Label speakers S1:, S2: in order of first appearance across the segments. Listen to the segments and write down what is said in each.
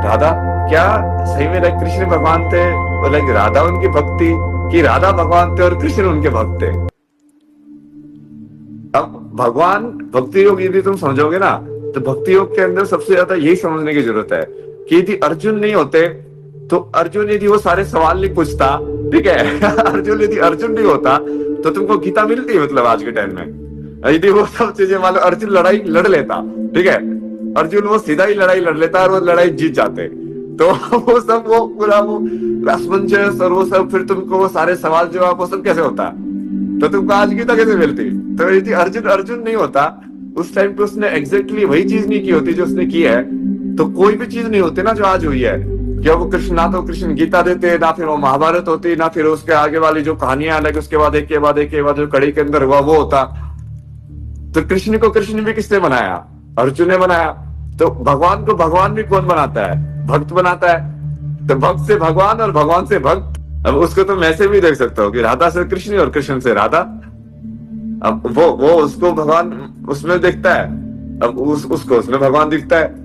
S1: राधा क्या सही में लाइक कृष्ण भगवान थे, लाइक राधा उनकी भक्ति, कि राधा भगवान थे और कृष्ण उनके भक्त थे? अब भगवान भक्ति योग यदि तुम समझोगे ना, तो भक्ति योग के अंदर सबसे ज्यादा यही समझने की जरूरत है कि यदि अर्जुन नहीं होते तो अर्जुन यदि वो सारे सवाल नहीं पूछता, ठीक है अर्जुन यदि अर्जुन नहीं होता तो तुमको गीता मिलती, मतलब आज के टाइम में यदि वो सब चीजें मान लो अर्जुन लड़ाई लड़ लेता, ठीक है, अर्जुन वो सीधा ही लड़ाई लड़ लेता और वो लड़ाई जीत जाते, तो वो सब वो पूरा वो असमंजस और वो सब, फिर तुमको वो सारे सवाल जवाब वो सब कैसे होता, तो तुमको आज गीता कैसे मिलती? तो यदि अर्जुन अर्जुन नहीं होता उस टाइम पे, उसने एग्जैक्टली वही चीज नहीं की होती जो उसने की है, तो कोई भी चीज नहीं होती ना जो आज हुई है। क्या वो कृष्ण, ना तो कृष्ण गीता देते, ना फिर वो महाभारत होती, ना फिर उसके आगे वाली जो कहानियां अलग, उसके बाद एक के बाद एक के बाद जो कड़ी के अंदर हुआ वो होता। तो कृष्ण को कृष्ण भी किसने बनाया? अर्जुन ने बनाया। तो भगवान को भगवान भी कौन बनाता है? भक्त बनाता है। तो भक्त से भगवान और भगवान से भक्त। अब उसको तुम ऐसे भी देख सकते हो कि राधा से कृष्ण और कृष्ण से राधा। अब वो उसको भगवान उसमें दिखता है, अब उसको उसमें भगवान दिखता है।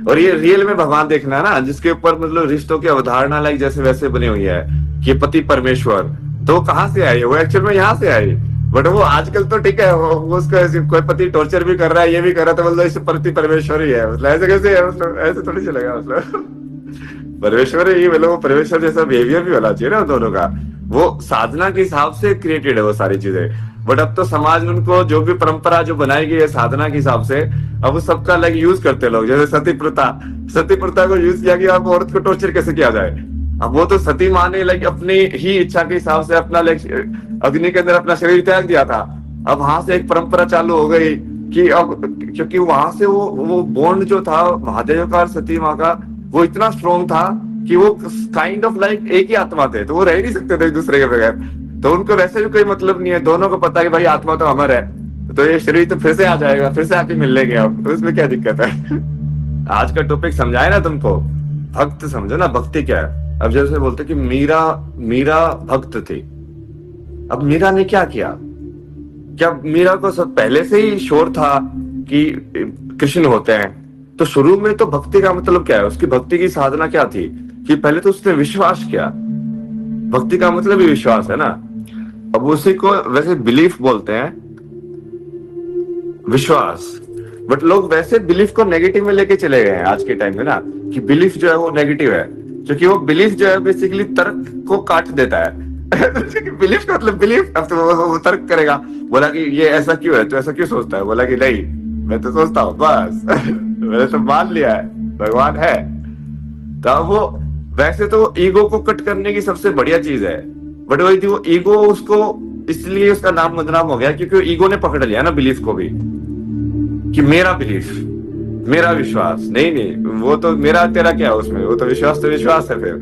S1: और ये रियल में भगवान देखना है ना, जिसके ऊपर मतलब रिश्तों की अवधारणा लाइक जैसे वैसे बनी हुई है कि पति परमेश्वर, तो कहां से आई? वो एक्चुअल में यहाँ से आई। बट वो आजकल तो ठीक है, वो उसको कोई पति टॉर्चर भी कर रहा है, ये भी कर रहा है, तो मतलब इसे पति परमेश्वर ही है, मतलब ऐसे कैसे है? मतलब ऐसे थोड़ी चलेगा, मतलब परमेश्वर ही, मतलब वो परमेश्वर जैसा बिहेवियर भी होना चाहिए ना दोनों का। वो साधना के हिसाब से क्रिएटेड है वो सारी चीजें। बट अब तो समाज उनको जो भी परंपरा जो बनाई गई है साधना के हिसाब से, अब वो सबका लाइक यूज करते लोग। जैसे सती प्रथा, सती प्रथा को यूज किया गया, अब औरत को टॉर्चर कैसे किया जाए। अब वो तो सती माँ ने लाइक अपनी ही इच्छा के हिसाब से अपना लाइक अग्नि के अंदर अपना शरीर त्याग दिया था। अब वहां से एक परंपरा चालू हो गई कि अब, क्योंकि वहां से वो बॉन्ड जो था महादेव का और सती माँ का, वो इतना स्ट्रॉन्ग था कि वो काइंड ऑफ लाइक एक ही आत्मा थे, तो वो रह नहीं सकते थे एक दूसरे के बगैर। तो उनको वैसे भी कोई मतलब नहीं है, दोनों को पता है कि भाई आत्मा तो अमर है, तो ये शरीर तो फिर से आ जाएगा, फिर से आके मिल लेंगे, अब तो इसमें क्या दिक्कत है। आज का टॉपिक समझाए ना तुमको, भक्त समझो ना, भक्ति क्या है। अब जैसे बोलते कि मीरा भक्त थी। अब मीरा ने क्या किया? क्या मीरा को सब पहले से ही श्योर था कि कृष्ण होते हैं? तो शुरू में तो भक्ति का मतलब क्या है, उसकी भक्ति की साधना क्या थी कि पहले तो उसने विश्वास किया। भक्ति का मतलब ही विश्वास है ना। अब उसी को वैसे बिलीफ बोलते हैं, विश्वास। बट लोग वैसे बिलीफ को नेगेटिव में लेके चले गए हैं आज के टाइम में ना, कि बिलीफ जो है वो नेगेटिव है, क्योंकि वो बिलीफ जो है बेसिकली तर्क को काट देता है। बिलीफ का मतलब बिलीफ, अब तो वो तर्क करेगा, बोला कि ये ऐसा क्यों है, तो ऐसा क्यों सोचता है, बोला कि नहीं मैं तो सोचता हूँ बस। मैंने तो मान लिया है भगवान है। तो वो वैसे तो ईगो को कट करने की सबसे बढ़िया चीज है। बट वो ईगो उसको इसलिए उसका नाम बदनाम हो गया क्योंकि ईगो ने पकड़ लिया ना बिलीफ को भी, कि मेरा बिलीफ, मेरा विश्वास। नहीं, वो तो मेरा तेरा क्या है उसमें, वो तो विश्वास है फिर।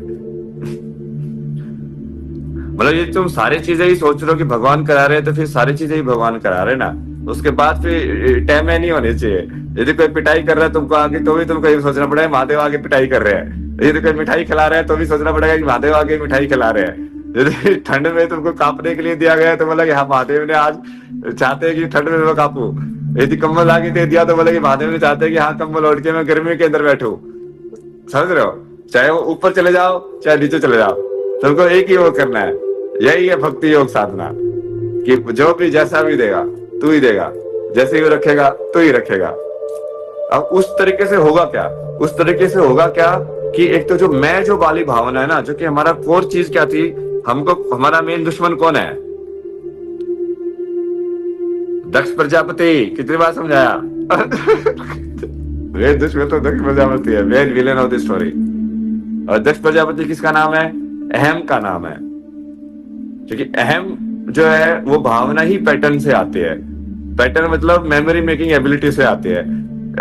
S1: मतलब ये तुम सारी चीजें ही सोच रहे हो कि भगवान करा रहे हैं, तो फिर सारी चीजें ही भगवान करा रहे ना। उसके बाद फिर टाइम नहीं होनी चाहिए। यदि कोई पिटाई कर रहा है तुमको आगे, तो भी तुमको ये सोचना पड़ेगा महादेव आगे पिटाई कर रहे हैं। यदि कोई मिठाई खिला रहा है तो भी सोचना पड़ेगा कि महादेव आगे मिठाई खिला रहे हैं। यदि ठंड में तुमको कांपने के लिए दिया गया है तो बोला कि हाँ महादेव ने आज चाहते हैं कि ठंड में मैं कांपू। यदि कम्बल आगे दे दिया तो बोला कि महादेव ने चाहते हैं कि हाँ कम्बल ओढ़ के मैं गर्मी के अंदर बैठू। समझ रहे हो? चाहे वो ऊपर चले जाओ चाहे नीचे चले जाओ, तुमको एक ही वो करना है। यही है भक्ति योग साधना, कि जो भी जैसा भी देगा तू ही देगा, जैसे ही वो रखेगा तू ही रखेगा। अब उस तरीके से होगा क्या? उस तरीके से होगा क्या कि एक तो जो मैं जो वाली भावना है ना, जो कि हमारा कोर चीज क्या थी, हमको हमारा मेन दुश्मन कौन है? दक्ष प्रजापति। कितनी बार समझाया? मेन दुश्मन तो दक्ष प्रजापति है, main villain of the story. और दक्ष प्रजापति किसका नाम है? अहम का नाम है। क्योंकि अहम जो है वो भावना ही पैटर्न से आती है। पैटर्न मतलब मेमोरी मेकिंग एबिलिटी से आती है।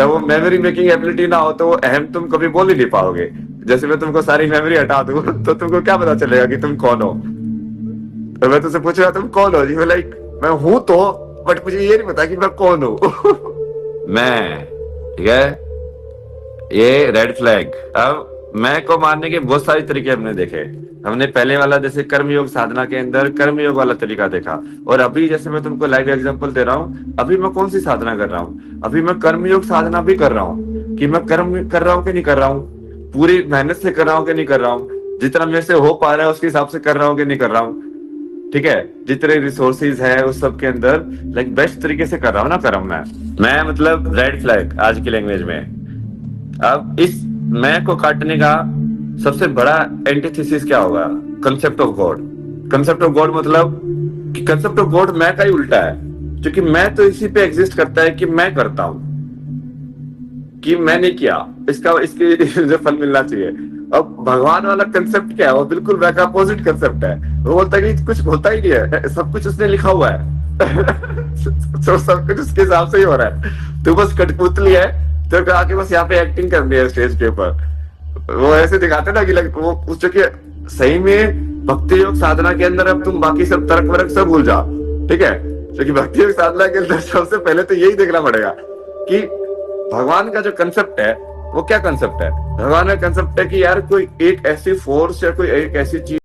S1: वो मेमोरी मेकिंग एबिलिटी ना हो तो वो अहम तुम कभी बोल ही नहीं पाओगे। जैसे मैं तुमको सारी मेमोरी हटा दूं तो तुमको क्या पता चलेगा कि तुम कौन हो? तो मैं तुमसे पूछ रहा तुम कौन हो, जी मैं लाइक मैं हूं तो, बट मुझे ये नहीं पता कि मैं कौन हूं। मैं, ठीक है, ये रेड फ्लैग। अब मैं को मारने के बहुत सारे तरीके हमने देखे। हमने पहले वाला जैसे कर्मयोग साधना के अंदर कर्मयोग वाला तरीका देखा, और अभी जैसे मैं तुमको लाइव एग्जांपल दे रहा हूँ, अभी मैं कौन सी साधना कर रहा हूँ, अभी मैं कर्मयोग साधना भी कर रहा हूँ, कि मैं कर्म कर रहा हूँ कि नहीं कर रहा हूँ, पूरी मेहनत से कर रहा हूँ कि नहीं कर रहा हूँ, जितना मेरे से हो पा रहा है उसके हिसाब से कर रहा हूँ कि नहीं कर रहा हूँ, ठीक है, जितने रिसोर्सेज है उस सब के अंदर लाइक बेस्ट तरीके से कर रहा हूँ ना कर्म मैं मतलब रेड फ्लैग आज की लैंग्वेज में। अब इस मैं को काटने का सबसे बड़ा एंटीथेसिस क्या होगा, concept of God. Concept of God मतलब कि कंसेप्ट ऑफ गॉड मैं का ही उल्टा है, क्योंकि मैं तो इसी पे एग्जिस्ट करता है कि मैं करता हूं, कि मैंने किया, इसका इसके जो फल मिलना चाहिए। अब भगवान वाला कंसेप्ट क्या है, वो बिल्कुल वैसा अपोजिट कंसेप्ट है। वो बोलता है कि कुछ होता ही नहीं है, सब कुछ उसने लिखा हुआ है तो सब कुछ उसके हिसाब से ही हो रहा है, तो बस कठपुतली है, तो आके बस यहाँ पे एक्टिंग करनी है स्टेज के ऊपर। वो ऐसे दिखाते ना कि वो उस सही में भक्ति योग साधना के अंदर अब तुम बाकी सब तर्क वर्क सब भूल जाओ, ठीक है, क्योंकि भक्ति योग साधना के अंदर सबसे पहले तो यही देखना पड़ेगा कि भगवान का जो कंसेप्ट है वो क्या कंसेप्ट है। भगवान का कंसेप्ट है कि यार कोई एक ऐसी फोर्स या कोई एक ऐसी चीज